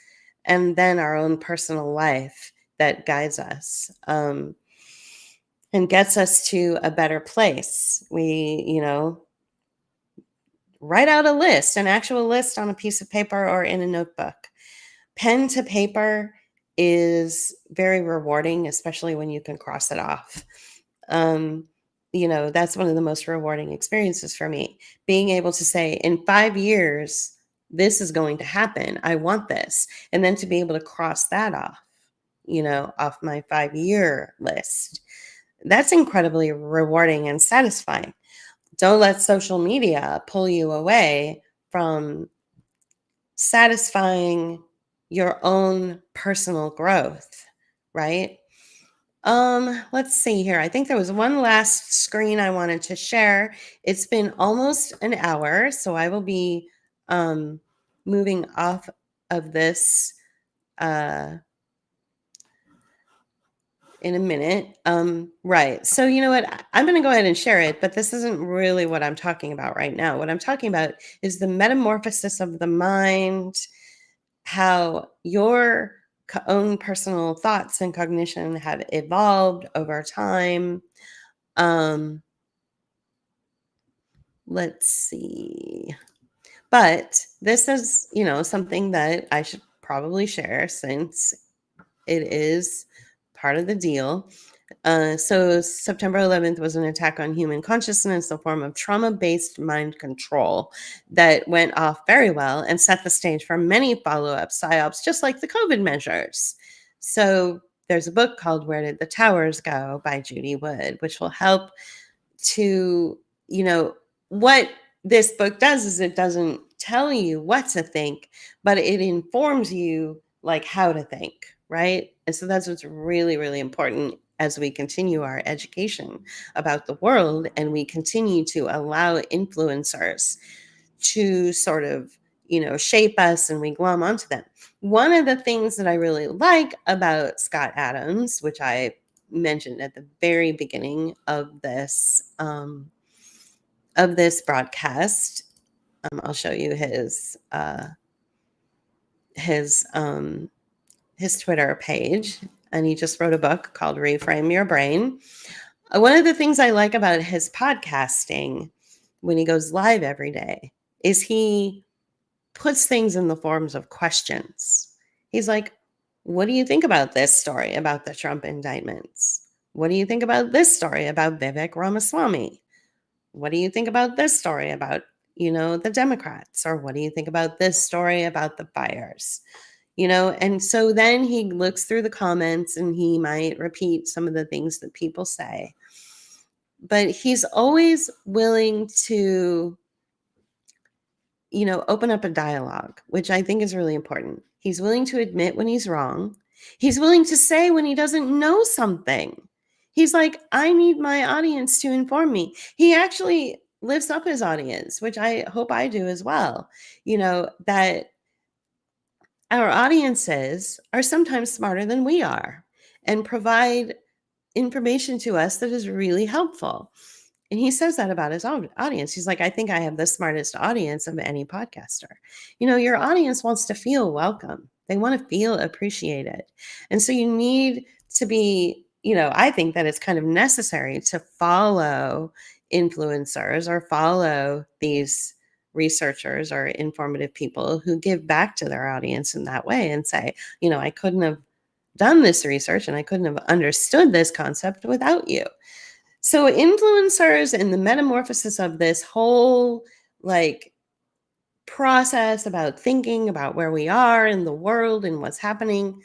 Speaker 1: and then our own personal life that guides us. And gets us to a better place. We, write out a list, an actual list on a piece of paper or in a notebook. Pen to paper is very rewarding, especially when you can cross it off. That's one of the most rewarding experiences for me. Being able to say, in 5 years, this is going to happen. I want this. And then to be able to cross that off, off my 5-year list. That's incredibly rewarding and satisfying. Don't let social media pull you away from satisfying your own personal growth, right? Let's see here. I think there was one last screen I wanted to share. It's been almost an hour, so I will be moving off of this in a minute. Right. So you know what? I'm going to go ahead and share it, but this isn't really what I'm talking about right now. What I'm talking about is the metamorphosis of the mind, how your own personal thoughts and cognition have evolved over time. Let's see. But this is, something that I should probably share since it is part of the deal. So September 11th was an attack on human consciousness, a form of trauma-based mind control that went off very well and set the stage for many follow-up psyops, just like the COVID measures. So there's a book called Where Did the Towers Go by Judy Wood, which will help to, what this book does is it doesn't tell you what to think, but it informs you like how to think, right? And so that's what's really, really important as we continue our education about the world and we continue to allow influencers to sort of, shape us and we glom onto them. One of the things that I really like about Scott Adams, which I mentioned at the very beginning of this broadcast, I'll show you his Twitter page, and he just wrote a book called Reframe Your Brain. One of the things I like about his podcasting when he goes live every day is he puts things in the forms of questions. He's like, what do you think about this story about the Trump indictments? What do you think about this story about Vivek Ramaswamy? What do you think about this story about, the Democrats? Or what do you think about this story about the fires? And so then he looks through the comments and he might repeat some of the things that people say. But he's always willing to, open up a dialogue, which I think is really important. He's willing to admit when he's wrong. He's willing to say when he doesn't know something. He's like, I need my audience to inform me. He actually lifts up his audience, which I hope I do as well. That our audiences are sometimes smarter than we are and provide information to us that is really helpful. And he says that about his audience. He's like, I think I have the smartest audience of any podcaster. Your audience wants to feel welcome, they want to feel appreciated. And so you need to be, I think that it's kind of necessary to follow influencers or follow these researchers or informative people who give back to their audience in that way and say, I couldn't have done this research and I couldn't have understood this concept without you. So influencers and the metamorphosis of this whole like process about thinking about where we are in the world and what's happening,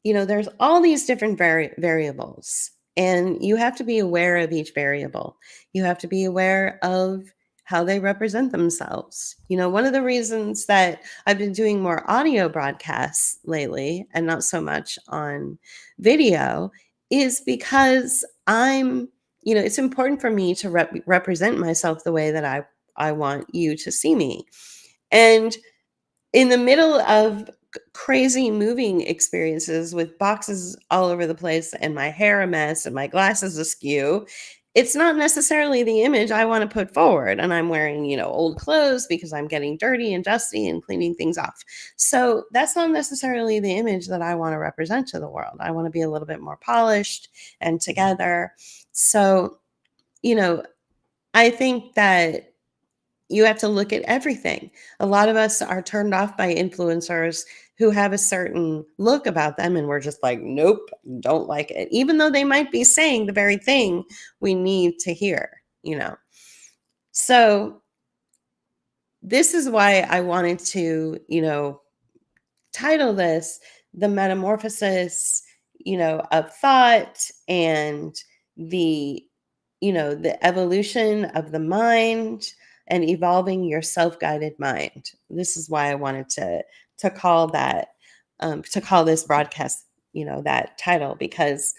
Speaker 1: there's all these different variables, and you have to be aware of each variable. You have to be aware of how they represent themselves. One of the reasons that I've been doing more audio broadcasts lately and not so much on video is because it's important for me to represent myself the way that I want you to see me. And in the middle of crazy moving experiences with boxes all over the place and my hair a mess and my glasses askew, it's not necessarily the image I want to put forward. And I'm wearing, old clothes because I'm getting dirty and dusty and cleaning things off. So that's not necessarily the image that I want to represent to the world. I want to be a little bit more polished and together. So, I think that you have to look at everything. A lot of us are turned off by influencers who have a certain look about them, and we're just like, nope, don't like it, even though they might be saying the very thing we need to hear. So this is why I wanted to, title this The Metamorphosis, of Thought and the evolution of the mind and evolving your self-guided mind. This is why I wanted to call that to call this broadcast, that title, because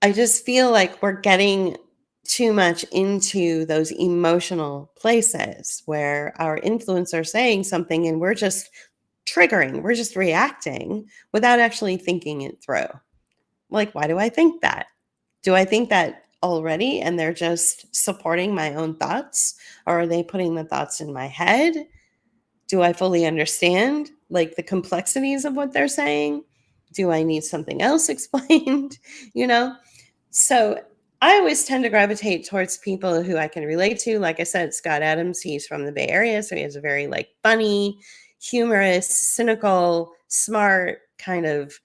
Speaker 1: I just feel like we're getting too much into those emotional places where our influencers are saying something and we're just we're just reacting without actually thinking it through. Like, why do I think that? Do I think that already and they're just supporting my own thoughts, or are they putting the thoughts in my head? Do I fully understand like the complexities of what they're saying? Do I need something else explained? you know so I always tend to gravitate towards people who I can relate to. Like I said, Scott Adams, he's from the Bay Area, so he has a very like funny, humorous, cynical, smart, kind of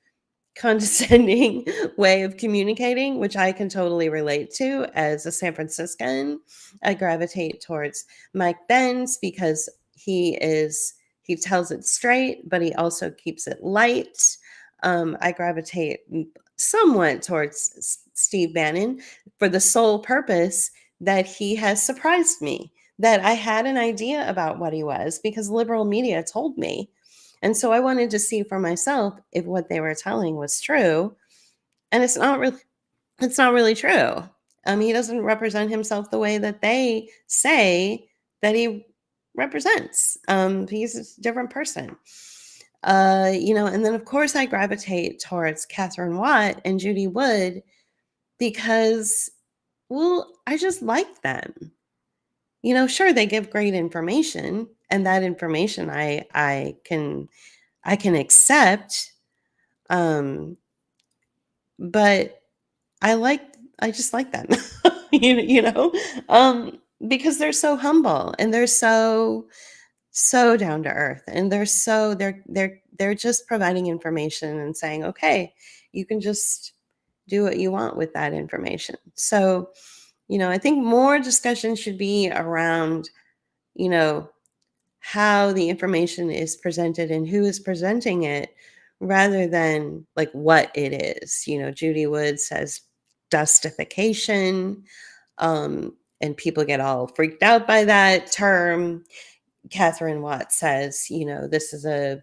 Speaker 1: condescending way of communicating, which I can totally relate to as a San Franciscan. I gravitate towards Mike Benz because he tells it straight, but he also keeps it light. I gravitate somewhat towards Steve Bannon for the sole purpose that he has surprised me, that I had an idea about what he was because liberal media told me. And so I wanted to see for myself if what they were telling was true. And it's not really true. He doesn't represent himself the way that they say that he represents. He's a different person. And then of course I gravitate towards Catherine Watt and Judy Wood because, well, I just like them. Sure, they give great information, and that information I can accept. But I just like them. you know, because they're so humble and they're so down to earth, and they're just providing information and saying, okay, you can just do what you want with that information. So, I think more discussion should be around, you know, how the information is presented and who is presenting it rather than like what it is. Judy Wood says dustification, and people get all freaked out by that term. Catherine Watt says, this is an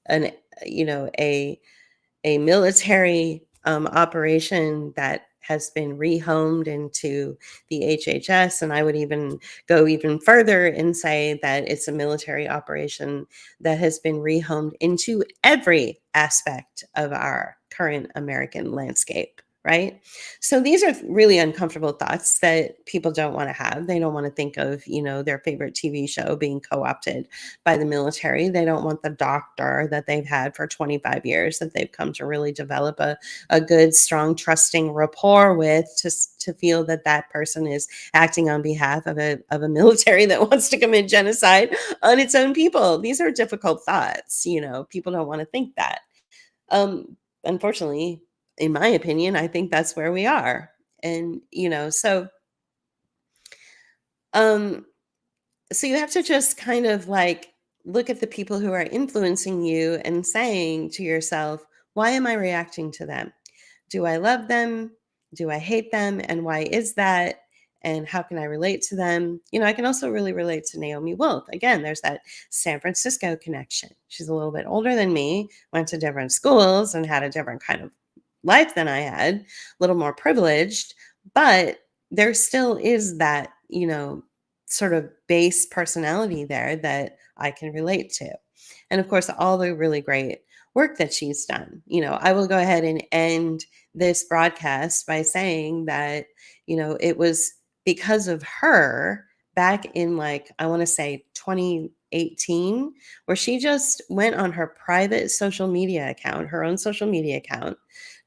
Speaker 1: a military operation that has been rehomed into the HHS. And I would even go even further and say that it's a military operation that has been rehomed into every aspect of our current American landscape. Right. So these are really uncomfortable thoughts that people don't want to have. They don't want to think of, their favorite TV show being co-opted by the military. They don't want the doctor that they've had for 25 years that they've come to really develop a good, strong, trusting rapport with to feel that that person is acting on behalf of a military that wants to commit genocide on its own people. These are difficult thoughts. People don't want to think that. Unfortunately, in my opinion, I think that's where we are. And, um, so you have to just kind of like look at the people who are influencing you and saying to yourself, why am I reacting to them? Do I love them? Do I hate them? And why is that? And how can I relate to them? I can also really relate to Naomi Wolf. Again, there's that San Francisco connection. She's a little bit older than me, went to different schools and had a different kind of life than I had, a little more privileged, but there still is that, sort of base personality there that I can relate to. And of course, all the really great work that she's done. I will go ahead and end this broadcast by saying that, it was because of her back in I want to say 2018, where she just went on her private social media account, her own social media account,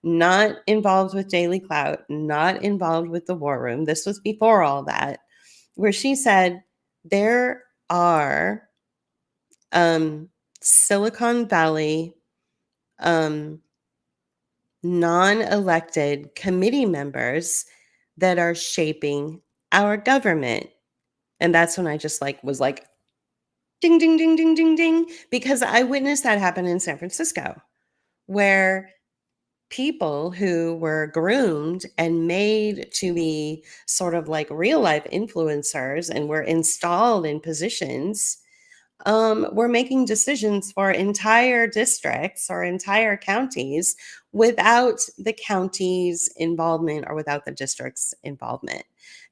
Speaker 1: not involved with Daily Clout, not involved with the War Room. This was before all that, where she said, there are Silicon Valley non-elected committee members that are shaping our government. And that's when I just was like, ding, ding, ding, ding, ding, ding, because I witnessed that happen in San Francisco, where people who were groomed and made to be sort of like real life influencers and were installed in positions were making decisions for entire districts or entire counties without the county's involvement or without the district's involvement.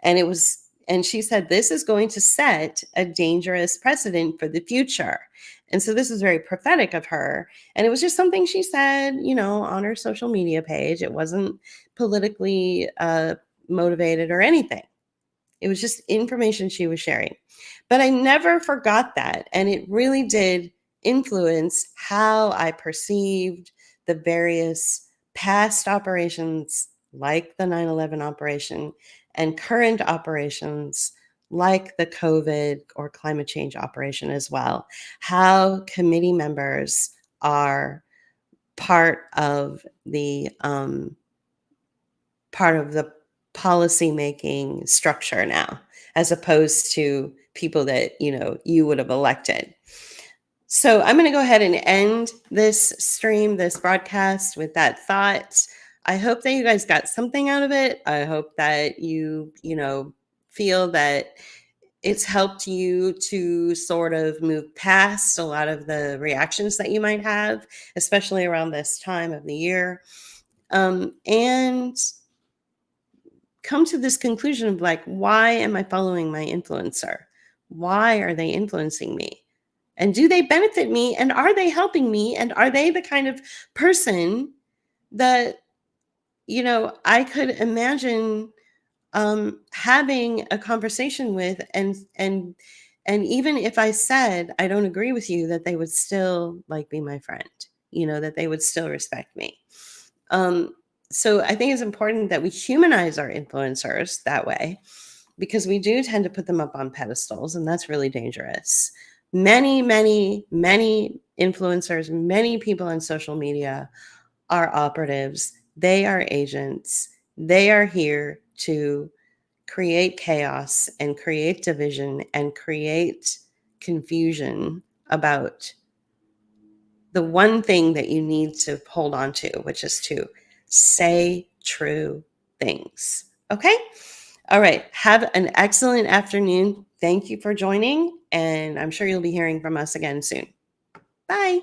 Speaker 1: And she said, this is going to set a dangerous precedent for the future. And so this is very prophetic of her. And it was just something she said, on her social media page. It wasn't politically motivated or anything. It was just information she was sharing. But I never forgot that. And it really did influence how I perceived the various past operations like the 9/11 operation and current operations like the COVID or climate change operation as well. How committee members are part of the policy making structure now, as opposed to people that you would have elected. So I'm going to go ahead and end this stream, this broadcast, with that thought. I hope that you guys got something out of it. I hope that you feel that it's helped you to sort of move past a lot of the reactions that you might have, especially around this time of the year. And come to this conclusion of why am I following my influencer? Why are they influencing me? And do they benefit me? And are they helping me? And are they the kind of person that, I could imagine having a conversation with and even if I said, I don't agree with you, that they would still be my friend, that they would still respect me. So I think it's important that we humanize our influencers that way, because we do tend to put them up on pedestals, and that's really dangerous. Many, many, many influencers, many people on social media are operatives. They are agents. They are here to create chaos and create division and create confusion about the one thing that you need to hold on to, which is to say true things. Okay? All right. Have an excellent afternoon. Thank you for joining, and I'm sure you'll be hearing from us again soon. Bye.